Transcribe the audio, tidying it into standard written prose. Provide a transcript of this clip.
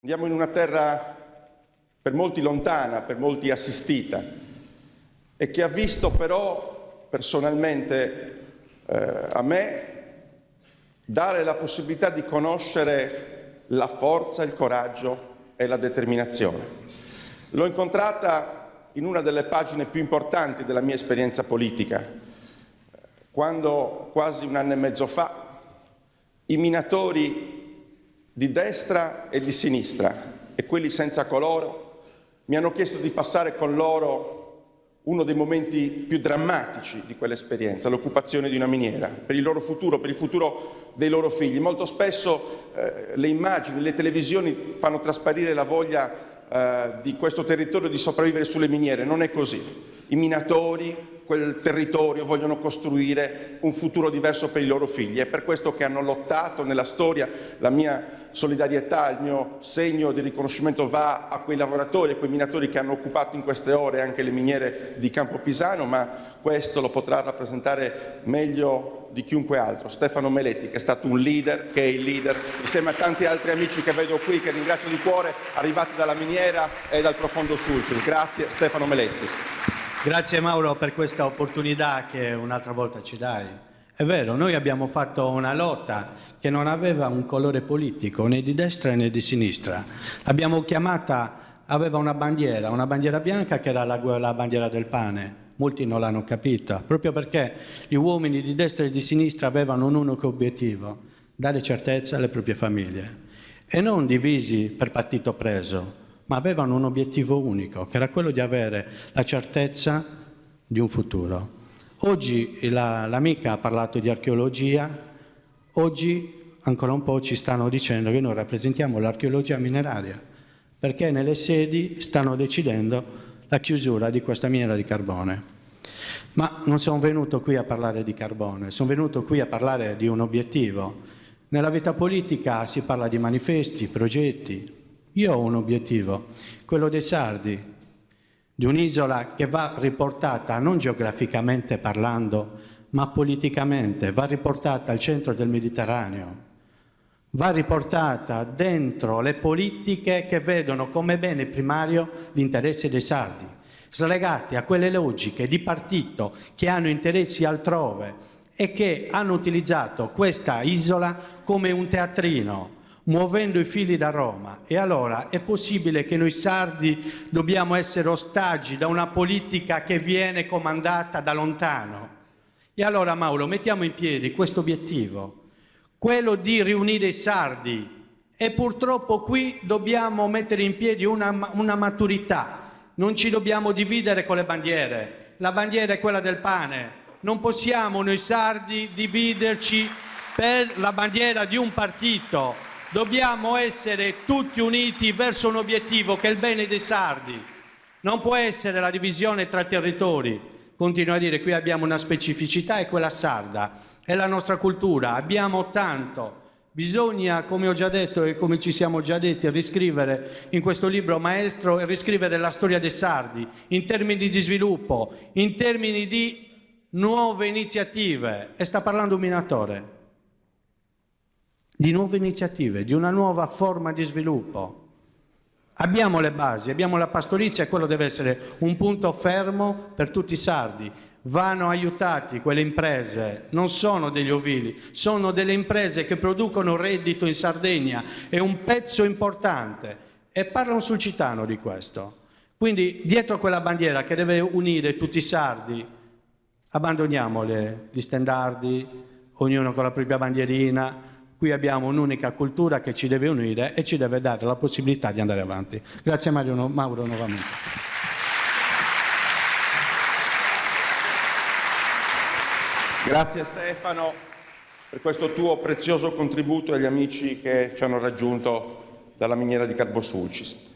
Andiamo in una terra per molti lontana, per molti assistita, e che ha visto però personalmente a me dare la possibilità di conoscere la forza, il coraggio e la determinazione. L'ho incontrata in una delle pagine più importanti della mia esperienza politica, quando quasi un anno e mezzo fa i minatori di destra e di sinistra e quelli senza colore mi hanno chiesto di passare con loro uno dei momenti più drammatici di quell'esperienza, l'occupazione di una miniera, per il loro futuro, per il futuro dei loro figli. Molto spesso le immagini, le televisioni fanno trasparire la voglia di questo territorio di sopravvivere sulle miniere. Non è così. I minatori, quel territorio, vogliono costruire un futuro diverso per i loro figli. È per questo che hanno lottato nella storia. La mia solidarietà, il mio segno di riconoscimento va a quei lavoratori, a quei minatori che hanno occupato in queste ore anche le miniere di Campopisano, ma questo lo potrà rappresentare meglio di chiunque altro Stefano Meletti, che è stato un leader, che è il leader, insieme a tanti altri amici che vedo qui, che ringrazio di cuore, arrivati dalla miniera e dal profondo Sulcis. Grazie Stefano Meletti. Grazie Mauro per questa opportunità che un'altra volta ci dai. È vero, noi abbiamo fatto una lotta che non aveva un colore politico, né di destra né di sinistra. L'abbiamo chiamata, aveva una bandiera bianca che era la bandiera del pane. Molti non l'hanno capita, proprio perché gli uomini di destra e di sinistra avevano un unico obiettivo: dare certezza alle proprie famiglie. E non divisi per partito preso, ma avevano un obiettivo unico, che era quello di avere la certezza di un futuro. Oggi l'amica ha parlato di archeologia, oggi ancora un po' ci stanno dicendo che noi rappresentiamo l'archeologia mineraria, perché nelle sedi stanno decidendo la chiusura di questa miniera di carbone. Ma non sono venuto qui a parlare di carbone, sono venuto qui a parlare di un obiettivo. Nella vita politica si parla di manifesti, progetti. Io ho un obiettivo, quello dei sardi, di un'isola che va riportata non geograficamente parlando, ma politicamente, va riportata al centro del Mediterraneo, va riportata dentro le politiche che vedono come bene primario l'interesse dei sardi, slegati a quelle logiche di partito che hanno interessi altrove e che hanno utilizzato questa isola come un teatrino, muovendo i fili da Roma. E allora è possibile che noi sardi dobbiamo essere ostaggi da una politica che viene comandata da lontano? E allora Mauro, mettiamo in piedi questo obiettivo, quello di riunire i sardi, e purtroppo qui dobbiamo mettere in piedi una maturità. Non ci dobbiamo dividere con le bandiere. La bandiera è quella del pane. Non possiamo noi sardi dividerci per la bandiera di un partito. Dobbiamo essere tutti uniti verso un obiettivo che è il bene dei sardi. Non può essere la divisione tra territori. Continuo a dire, qui abbiamo una specificità, è quella sarda, è la nostra cultura, abbiamo tanto. Bisogna, come ho già detto e come ci siamo già detti, riscrivere in questo libro maestro e riscrivere la storia dei sardi in termini di sviluppo, in termini di nuove iniziative. E sta parlando un minatore. Di nuove iniziative, di una nuova forma di sviluppo. Abbiamo le basi, abbiamo la pastorizia e quello deve essere un punto fermo per tutti i sardi. Vanno aiutati quelle imprese, non sono degli ovili, sono delle imprese che producono reddito in Sardegna, è un pezzo importante. E parla un sulcitano di questo. Quindi dietro quella bandiera che deve unire tutti i sardi, abbandoniamo gli stendardi, ognuno con la propria bandierina. Qui abbiamo un'unica cultura che ci deve unire e ci deve dare la possibilità di andare avanti. Grazie Mauro nuovamente. Grazie Stefano per questo tuo prezioso contributo e agli amici che ci hanno raggiunto dalla miniera di Carbosulcis.